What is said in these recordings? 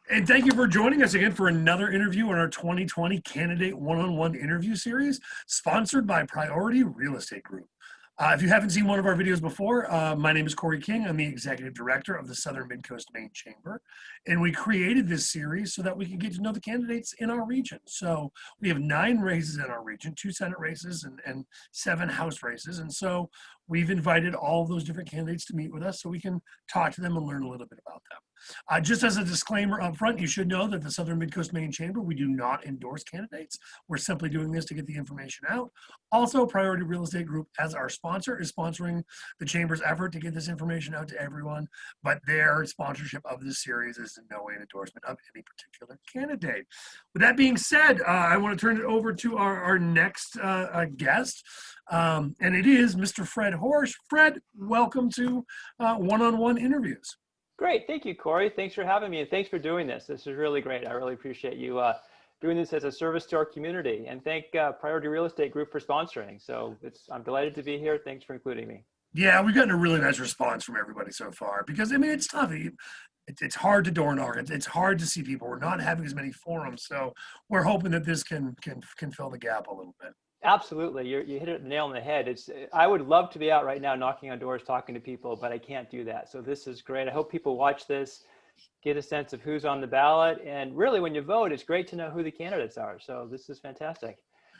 And thank you for joining us again for another interview in our 2020 Candidate One-on-One interview series, sponsored by Priority Real Estate Group. If you haven't seen one of our videos before, my name is Cory King. I'm the Executive Director of the Southern Mid-Coast Maine Chamber. And we created this series so that we can get to know the candidates in our region. So we have 9 races in our region, 2 Senate races and 7 House races. And so we've invited all of those different candidates to meet with us so we can talk to them and learn a little bit about them. Just as a disclaimer up front, you should know that the Southern Mid-Coast Maine Chamber, we do not endorse candidates. We're simply doing this to get the information out. Also, Priority Real Estate Group, as our sponsor, is sponsoring the Chamber's effort to get this information out to everyone, but their sponsorship of this series is in no way an endorsement of any particular candidate. With that being said, I want to turn it over to our next guest, and it is Mr. Fred Horch. Fred, welcome to One-on-One Interviews. Great. Thank you, Cory. Thanks for having me, and thanks for doing this. This is really great. I really appreciate you doing this as a service to our community, and thank Priority Real Estate Group for sponsoring. So I'm delighted to be here. Thanks for including me. Yeah, we've gotten a really nice response from everybody so far because, I mean, it's tough. It's hard to door knock. It's hard to see people. We're not having as many forums, so we're hoping that this can fill the gap a little bit. Absolutely. You hit it nail on the head. I would love to be out right now knocking on doors, talking to people, but I can't do that. So this is great. I hope people watch this, get a sense of who's on the ballot. And really, when you vote, it's great to know who the candidates are. So this is fantastic.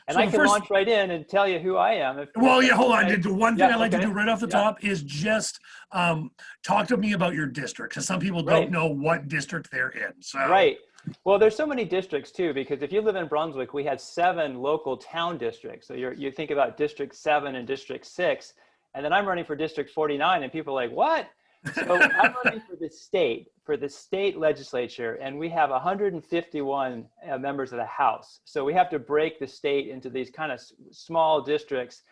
And so I can launch right in and tell you who I am. Hold on. The one thing I like to do right off the top is just talk to me about your district, because some people don't know what district they're in. So. Right. Well, there's so many districts too, because if you live in Brunswick, we have 7 local town districts. So you think about District 7 and District 6, and then I'm running for District 49, and people are like, what? So I'm running for the state legislature, and we have 151 members of the House. So we have to break the state into these kind of small districts.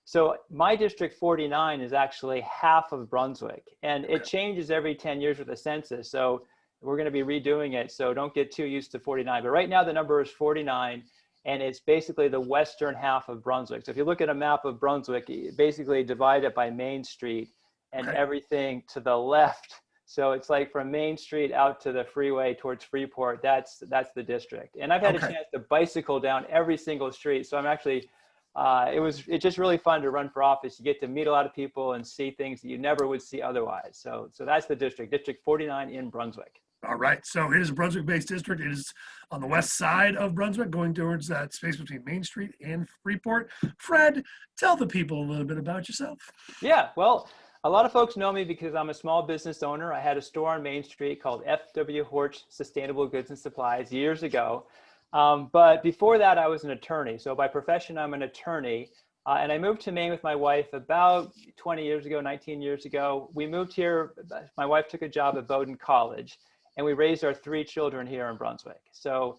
So my District 49 is actually half of Brunswick, and it changes every 10 years with the census. So we're going to be redoing it, so don't get too used to 49. But right now the number is 49, and it's basically the western half of Brunswick. So if you look at a map of Brunswick, basically divide it by Maine Street and everything to the left. So it's like from Maine Street out to the freeway towards Freeport, that's the district. And I've had a chance to bicycle down every single street. So I'm actually, it's just really fun to run for office. You get to meet a lot of people and see things that you never would see otherwise. So that's the district, District 49 in Brunswick. All right, so it is a Brunswick-based district. It is on the west side of Brunswick, going towards that space between Main Street and Freeport. Fred, tell the people a little bit about yourself. Yeah, well, a lot of folks know me because I'm a small business owner. I had a store on Main Street called F.W. Horch Sustainable Goods and Supplies years ago. But before that, I was an attorney. So by profession, I'm an attorney. And I moved to Maine with my wife about 20 years ago, 19 years ago. We moved here. My wife took a job at Bowdoin College, and we raised our 3 children here in Brunswick. So,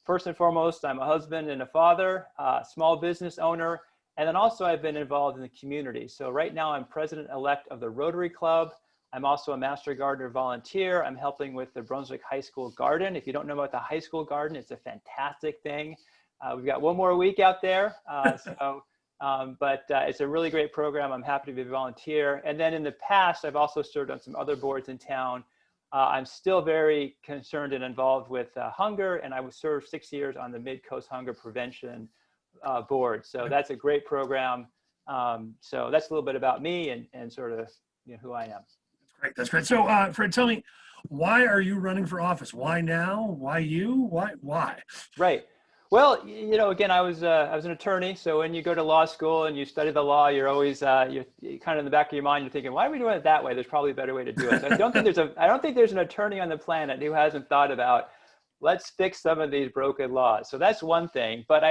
first and foremost, I'm a husband and a father, small business owner, and then also I've been involved in the community. So right now I'm president-elect of the Rotary Club. I'm also a Master Gardener volunteer. I'm helping with the Brunswick High School Garden. If you don't know about the High School Garden, it's a fantastic thing. We've got one more week out there. But it's a really great program. I'm happy to be a volunteer. And then in the past, I've also served on some other boards in town. I'm still very concerned and involved with hunger, and I was served 6 years on the Mid-Coast Hunger Prevention Board. So that's a great program. So that's a little bit about me and sort of who I am. That's great. So Fred, tell me, why are you running for office? Why now? Why you? Why? Right. Well, again, I was an attorney. So when you go to law school and you study the law, you're always you're kind of in the back of your mind, you're thinking, why are we doing it that way? There's probably a better way to do it. So I don't think there's an attorney on the planet who hasn't thought about, let's fix some of these broken laws. So that's one thing. But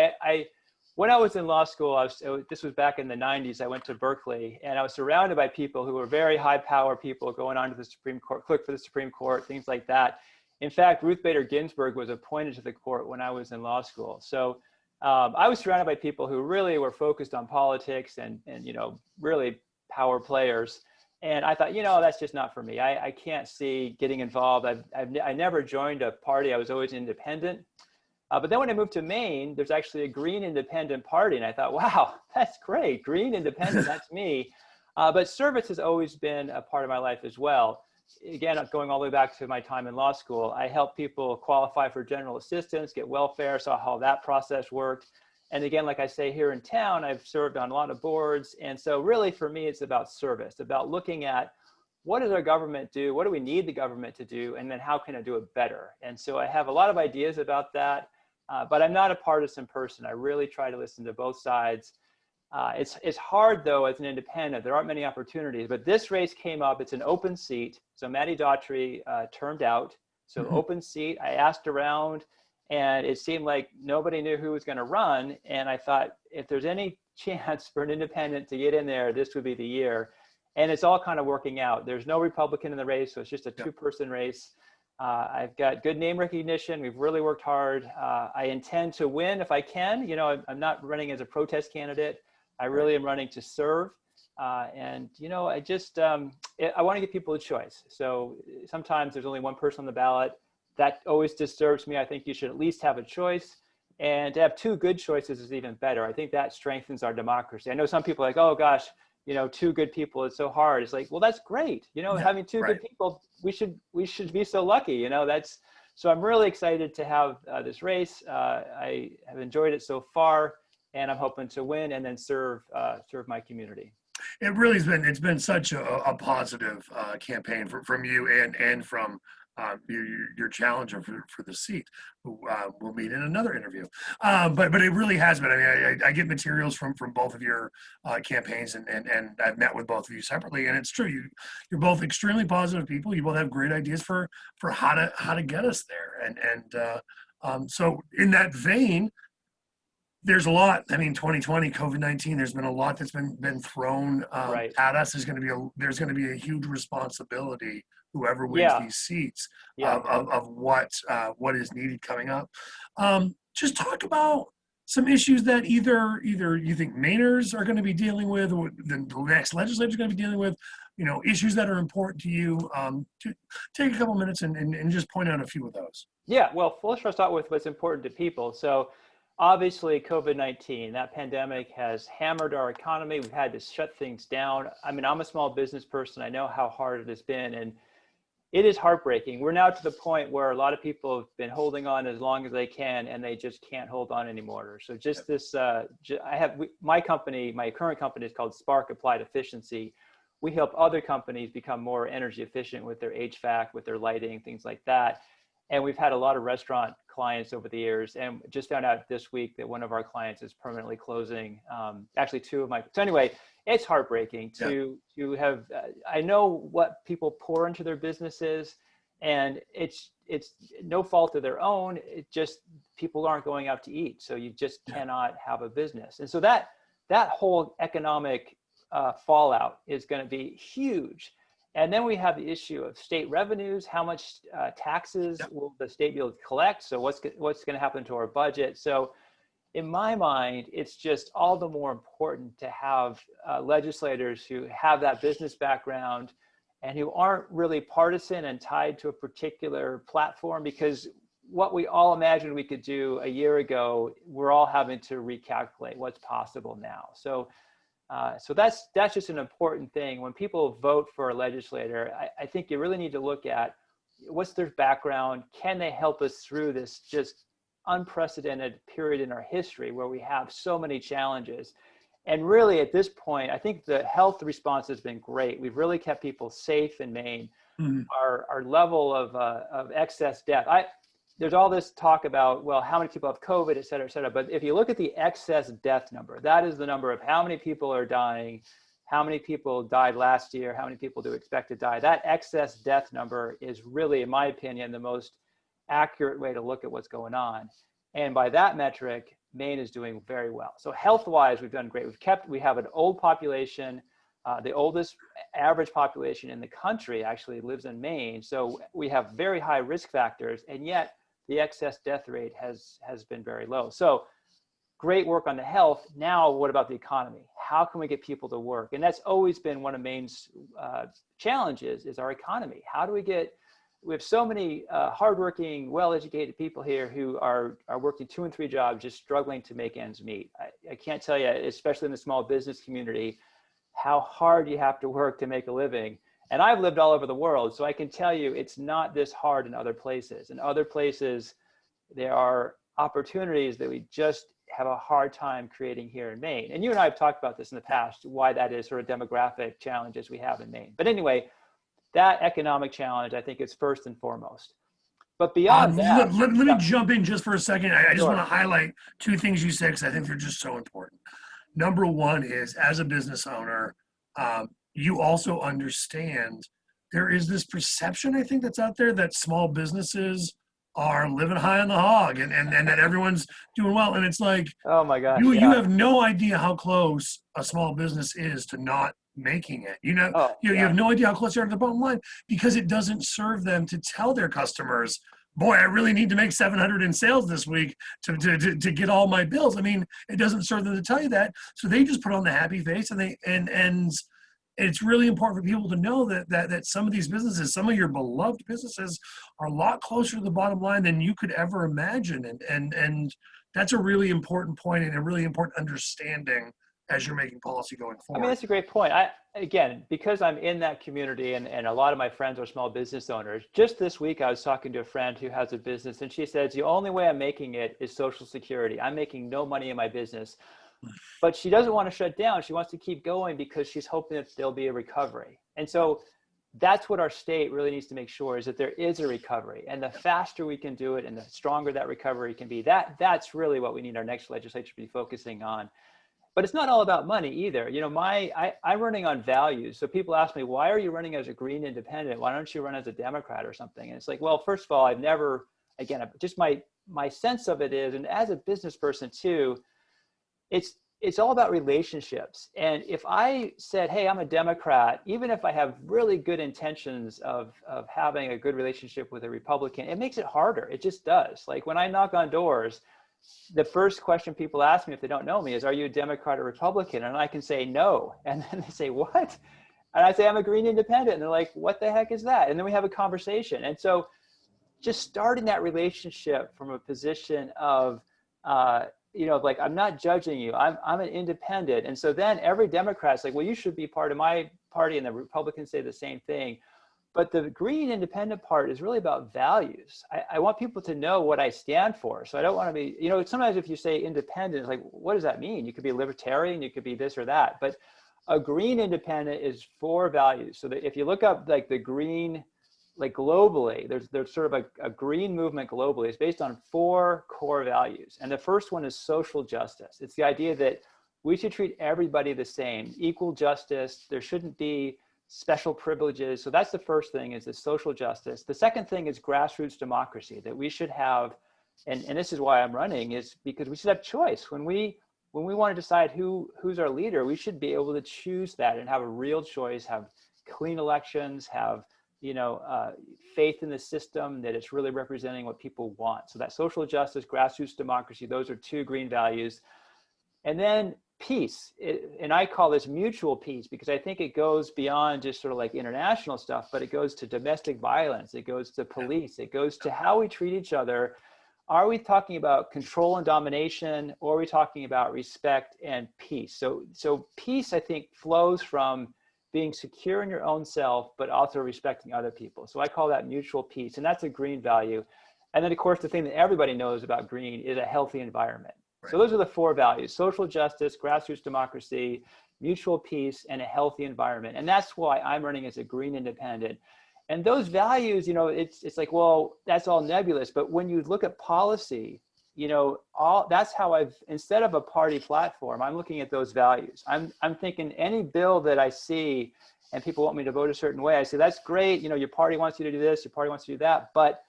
when I was in law school, this was back in the 90s. I went to Berkeley, and I was surrounded by people who were very high power people going on to the Supreme Court, clerk for the Supreme Court, things like that. In fact, Ruth Bader Ginsburg was appointed to the court when I was in law school. So I was surrounded by people who really were focused on politics and really power players. And I thought, that's just not for me. I can't see getting involved. I never joined a party. I was always independent. But then when I moved to Maine, there's actually a Green Independent Party. And I thought, wow, that's great. Green Independent, that's me. But service has always been a part of my life as well. again, going all the way back to my time in law school, I helped people qualify for general assistance, get welfare, saw how that process worked. And again, like I say, here in town, I've served on a lot of boards. And so really for me, it's about service, about looking at what does our government do? What do we need the government to do? And then how can I do it better? And so I have a lot of ideas about that, but I'm not a partisan person. I really try to listen to both sides. It's hard though, as an independent, there aren't many opportunities, but this race came up, it's an open seat. So Maddie Daughtry turned out, so open seat. I asked around and it seemed like nobody knew who was gonna run. And I thought, if there's any chance for an independent to get in there, this would be the year. And it's all kind of working out. There's no Republican in the race, so it's just a two-person race. I've got good name recognition. We've really worked hard. I intend to win if I can. You know, I'm not running as a protest candidate. I really am running to serve. And, you know, I just, I want to give people a choice. So sometimes there's only one person on the ballot. That always disturbs me. I think you should at least have a choice. And to have two good choices is even better. I think that strengthens our democracy. I know some people are like, oh gosh, you know, two good people, it's so hard. It's like, well, that's great. You know, having two good people, we should be so lucky, you know, so I'm really excited to have this race. I have enjoyed it so far, and I'm hoping to win and then serve my community. It really has been, it's been such a positive campaign from you and from your challenger for the seat, who we'll meet in another interview. But it really has been. I mean, I get materials from both of your campaigns, and I've met with both of you separately, and it's true. You're both extremely positive people. You both have great ideas for how to get us there, and so in that vein, there's a lot. I mean, 2020, COVID-19. There's been a lot that's been thrown at us. There's going to be a huge responsibility, whoever wins these seats, of what is needed coming up. Just talk about some issues that either you think Mainers are going to be dealing with, or the next legislature is going to be dealing with. You know, issues that are important to you. To take a couple minutes and just point out a few of those. Yeah. Well, let's start with what's important to people. So obviously, COVID-19, that pandemic has hammered our economy. We've had to shut things down. I mean, I'm a small business person. I know how hard it has been, and it is heartbreaking. We're now to the point where a lot of people have been holding on as long as they can, and they just can't hold on anymore. So just this, my company, my current company is called Spark Applied Efficiency. We help other companies become more energy efficient with their HVAC, with their lighting, things like that. And we've had a lot of restaurant clients over the years, and just found out this week that one of our clients is permanently closing. Actually, two of my. So anyway, it's heartbreaking to have. I know what people pour into their businesses, and it's no fault of their own. It just, people aren't going out to eat, so you just cannot have a business. And so that whole economic fallout is going to be huge. And then we have the issue of state revenues. How much taxes will the state be able to collect? So what's going to happen to our budget? So in my mind, it's just all the more important to have legislators who have that business background and who aren't really partisan and tied to a particular platform, because what we all imagined we could do a year ago, we're all having to recalculate what's possible now. So that's just an important thing. When people vote for a legislator, I think you really need to look at what's their background. Can they help us through this just unprecedented period in our history where we have so many challenges? And really at this point, I think the health response has been great. We've really kept people safe in Maine. Our level of excess death. There's all this talk about, well, how many people have COVID, et cetera, et cetera. But if you look at the excess death number, that is the number of how many people are dying, how many people died last year, how many people do expect to die. That excess death number is really, in my opinion, the most accurate way to look at what's going on. And by that metric, Maine is doing very well. So health-wise, we've done great. We have an old population. The oldest average population in the country actually lives in Maine. So we have very high risk factors, and yet the excess death rate has been very low. So great work on the health. Now, what about the economy? How can we get people to work? And that's always been one of Maine's challenges, is our economy. How do we have so many hardworking, well-educated people here who are working 2 and 3 jobs, just struggling to make ends meet. I can't tell you, especially in the small business community, how hard you have to work to make a living. And I've lived all over the world, so I can tell you it's not this hard in other places. In other places, there are opportunities that we just have a hard time creating here in Maine. And you and I have talked about this in the past, why that is, sort of demographic challenges we have in Maine. But anyway, that economic challenge, I think, is first and foremost. But beyond that, let me jump in just for a second. I just Sure. want to highlight two things you said because I think they're just so important. Number one is, as a business owner, you also understand there is this perception, I think, that's out there that small businesses are living high on the hog and that everyone's doing well. And it's like, oh my gosh, you yeah. have no idea how close a small business is to not making it. You know, Oh, you yeah. have no idea how close they are to the bottom line because it doesn't serve them to tell their customers, boy, I really need to make 700 in sales this week to get all my bills. I mean, it doesn't serve them to tell you that. So they just put on the happy face and it's really important for people to know that some of these businesses, some of your beloved businesses are a lot closer to the bottom line than you could ever imagine. And that's a really important point and a really important understanding as you're making policy going I forward. mean, that's a great point. Again, because I'm in that community and a lot of my friends are small business owners, just this week I was talking to a friend who has a business and she says, the only way I'm making it is Social Security. I'm making no money in my business. But she doesn't want to shut down. She wants to keep going because she's hoping that there'll be a recovery. And so that's what our state really needs to make sure is that there is a recovery. And the faster we can do it and the stronger that recovery can be, that's really what we need our next legislature to be focusing on. But it's not all about money either. You know, I'm running on values. So people ask me, why are you running as a Green Independent? Why don't you run as a Democrat or something? And it's like, well, first of all, I've never, again, just my sense of it is, and as a business person too, it's all about relationships. And if I said, hey, I'm a Democrat, even if I have really good intentions of having a good relationship with a Republican, it makes it harder. It just does. Like when I knock on doors, the first question people ask me if they don't know me is, are you a Democrat or Republican? And I can say no. And then they say, what? And I say, I'm a Green Independent. And they're like, what the heck is that? And then we have a conversation. And so just starting that relationship from a position of, you know, like, I'm not judging you. I'm an independent. And so then every Democrat's like, well, you should be part of my party. And the Republicans say the same thing. But the Green Independent part is really about values. I want people to know what I stand for. So I don't want to be, you know, sometimes if you say independent, it's like, what does that mean? You could be a libertarian, you could be this or that. But a Green Independent is for values. So that if you look up like the green, like globally, there's sort of a green movement globally. It's based on 4 core values. And the first one is social justice. It's the idea that we should treat everybody the same, equal justice. There shouldn't be special privileges. So that's the first thing, is the social justice. The second thing is grassroots democracy, that we should have, and this is why I'm running, is because we should have choice. When we want to decide who's our leader, we should be able to choose that and have a real choice, have clean elections, have, you know, faith in the system, that it's really representing what people want. So that social justice, grassroots democracy, those are 2 green values. And then peace, and I call this mutual peace, because I think it goes beyond just sort of like international stuff, but it goes to domestic violence, it goes to police, it goes to how we treat each other. Are we talking about control and domination, or are we talking about respect and peace? So peace, I think, flows from being secure in your own self, but also respecting other people. So I call that mutual peace, and that's a green value. And then, of course, the thing that everybody knows about green is a healthy environment. So those are the 4 values: social justice, grassroots democracy, mutual peace, and a healthy environment. And that's why I'm running as a Green Independent. And those values, you know, it's like, well, that's all nebulous. But when you look at policy, you know, that's how instead of a party platform, I'm looking at those values. I'm thinking any bill that I see and people want me to vote a certain way, I say, that's great. You know, your party wants you to do this, your party wants you to do that, but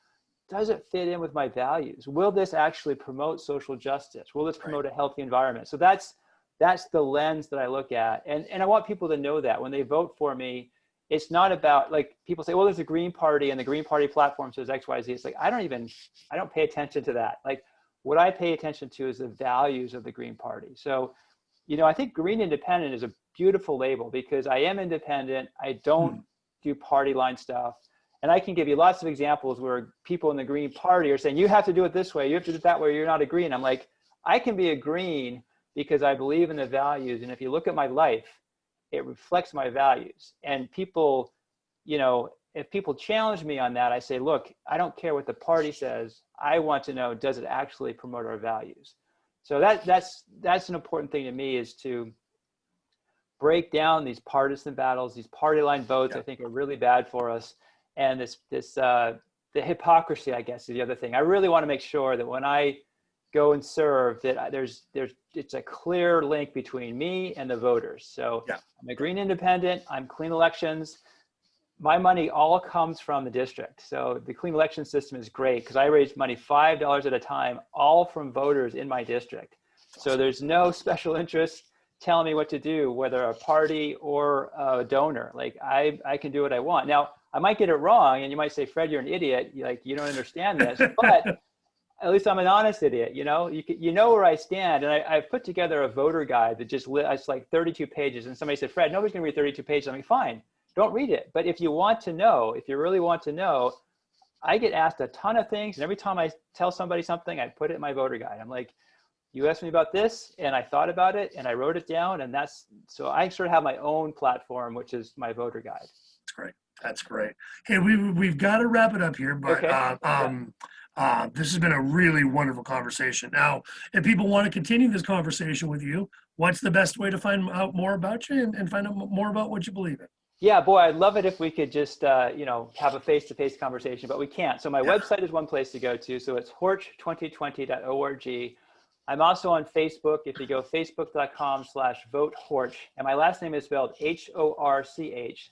does it fit in with my values? Will this actually promote social justice? Will this promote a healthy environment? So that's the lens that I look at. And I want people to know that when they vote for me, it's not about, like, people say, well, there's a Green Party and the Green Party platform says X, Y, Z. It's like, I don't pay attention to that. Like, what I pay attention to is the values of the Green Party. So, you know, I think Green Independent is a beautiful label because I am independent. I don't do party line stuff. And I can give you lots of examples where people in the Green Party are saying, you have to do it this way, you have to do it that way, you're not a Green. I'm like, I can be a Green because I believe in the values. And if you look at my life, it reflects my values. And people you know, if people challenge me on that, I say, look, I don't care what the party says. I want to know, does it actually promote our values? So that's an important thing to me, is to break down these partisan battles. These party line votes, I think, are really bad for us. And the hypocrisy, I guess, is the other thing. I really want to make sure that when I go and serve, that it's a clear link between me and the voters. So I'm a green independent, I'm clean elections. My money all comes from the district. So the clean election system is great because I raise money $5 at a time, all from voters in my district. So there's no special interest telling me what to do, whether a party or a donor. Like I can do what I want. Now, I might get it wrong, and you might say, Fred, you're an idiot. You don't understand this, but at least I'm an honest idiot. You know where I stand. And I've put together a voter guide that it's like 32 pages. And somebody said, Fred, nobody's gonna read 32 pages. I'm like, fine, don't read it. But if you want to know, if you really want to know, I get asked a ton of things. And every time I tell somebody something, I put it in my voter guide. I'm like, you asked me about this, and I thought about it, and I wrote it down. And so I sort of have my own platform, which is my voter guide. That's great. That's great. Hey, we've got to wrap it up here, but this has been a really wonderful conversation. Now, if people want to continue this conversation with you, what's the best way to find out more about you and find out more about what you believe in? Yeah, boy, I'd love it if we could just, have a face-to-face conversation, but we can't. So my website is one place to go to. So it's horch2020.org. I'm also on Facebook. If you go facebook.com/vote-horch, and my last name is spelled Horch.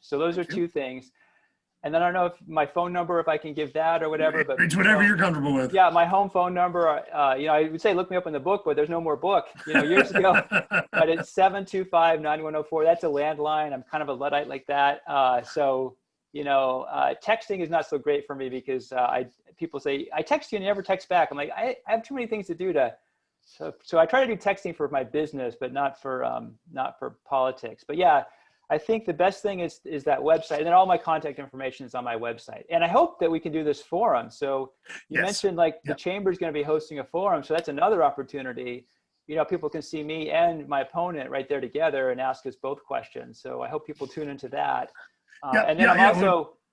So those are two things. And then I don't know if my phone number, if I can give that or whatever, but it's whatever you're comfortable with. Yeah, my home phone number, I would say look me up in the book, but there's no more book, years ago, but it's 725-9104. That's a landline. I'm kind of a Luddite like that. Texting is not so great for me because people say, I text you and you never text back. I'm like, I have too many things to do so I try to do texting for my business, but not for politics. But yeah, I think the best thing is that website, and then all my contact information is on my website. And I hope that we can do this forum. So you mentioned the chamber is going to be hosting a forum. So that's another opportunity. People can see me and my opponent right there together and ask us both questions. So I hope people tune into that. And then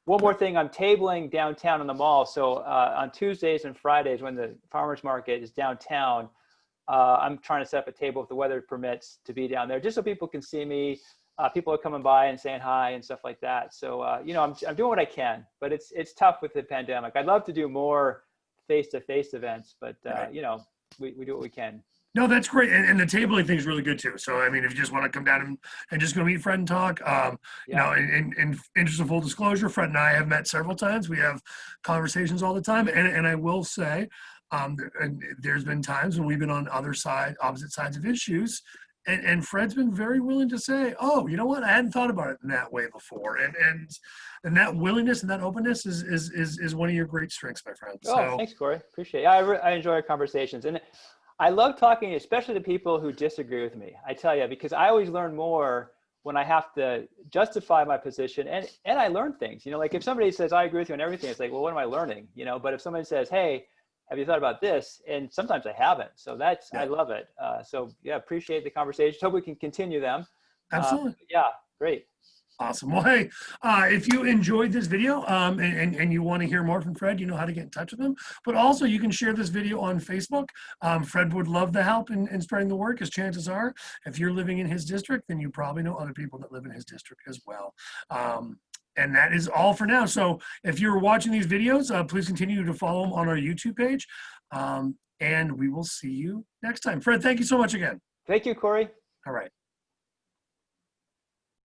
one more thing, I'm tabling downtown in the mall. So on Tuesdays and Fridays when the farmers market is downtown, I'm trying to set up a table if the weather permits to be down there, just so people can see me. People are coming by and saying hi and stuff like that. So, I'm doing what I can, but it's tough with the pandemic. I'd love to do more face-to-face events, but we do what we can. No, that's great. And the tabling thing is really good too. So, I mean, if you just want to come down and just go meet Fred and talk, in interest of full disclosure, Fred and I have met several times. We have conversations all the time. And I will say, there's been times when we've been on opposite sides of issues. And Fred's been very willing to say, oh, you know what? I hadn't thought about it in that way before. And that willingness and that openness is one of your great strengths, my friend. Oh, thanks, Cory. Appreciate it. I enjoy our conversations. And I love talking, especially to people who disagree with me. I tell you, because I always learn more when I have to justify my position. And I learn things, like if somebody says, I agree with you on everything, it's like, well, what am I learning? But if somebody says, hey, have you thought about this? And sometimes I haven't. So I love it. Appreciate the conversation. Hope we can continue them. Absolutely. Great. Awesome. Well, hey, if you enjoyed this video and you want to hear more from Fred, you know how to get in touch with him. But also you can share this video on Facebook. Fred would love the help in spreading the word, because chances are, if you're living in his district, then you probably know other people that live in his district as well. And that is all for now. So if you're watching these videos, please continue to follow them on our YouTube page. And we will see you next time. Fred, thank you so much again. Thank you, Cory. All right.